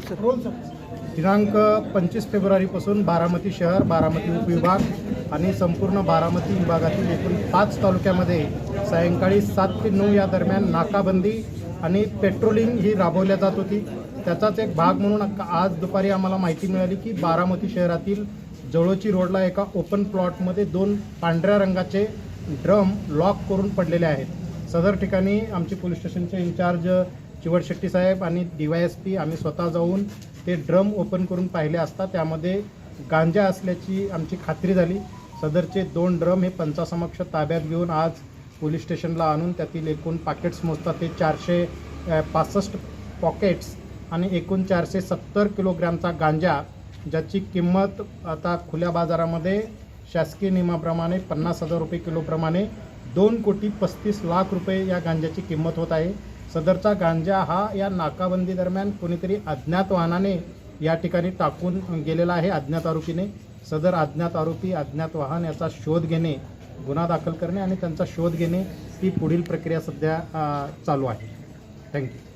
दिनांक 25 फेब्रुवारीपासून बारामती शहर, बारामती उपविभाग आणि संपूर्ण बारामती विभागातील एकूण 5 तालुक्यामध्ये सायंकाळी 7 ते 9 या दरम्यान नाकाबंदी आणि पेट्रोलिंग ही राबवल्या जात होती। त्याचाच एक भाग म्हणून आज दुपारी आम्हाला माहिती मिळाली की बारामती शहरातील जवळची रोडला एका ओपन प्लॉटमध्ये 2 पांढऱ्या रंगाचे ड्रम लॉक करून पडलेले आहेत। सदर ठिकाणी आमचे पोलीस स्टेशनचे इंचार्ज चिवड शेट्टी साहेब आणि DYSP आम्ही स्वतः जाऊन ते ड्रम ओपन करून पाहिले असता त्यामध्ये गांजा असल्याची आमची खात्री झाली। सदरचे 2 ड्रम हे पंचासमक्ष ताब्यात घेऊन आज पोलीस स्टेशनला आणून त्यातील एकूण पॅकेट्स मोजतात ते 465 पॉकेट्स आणि एकूण 470 किलोग्रॅमचा गांजा, ज्याची किंमत आता खुल्या बाजारामध्ये शासकीय नियमाप्रमाणे 50,000 रुपये किलोप्रमाणे 2,35,00,000 रुपये या गांजाची किंमत होत आहे। सदरचा गांजा हा या नाकाबंदी दरम्यान कोणीतरी अज्ञात वाहनाने या ठिकाणी टाकून गेलेला आहे अज्ञात आरोपीने। सदर अज्ञात आरोपी, अज्ञात वाहन याचा शोध घेणे, गुन्हा दाखल करणे आणि त्यांचा शोध घेणे ही पुढील प्रक्रिया सध्या चालू आहे। थँक्यू।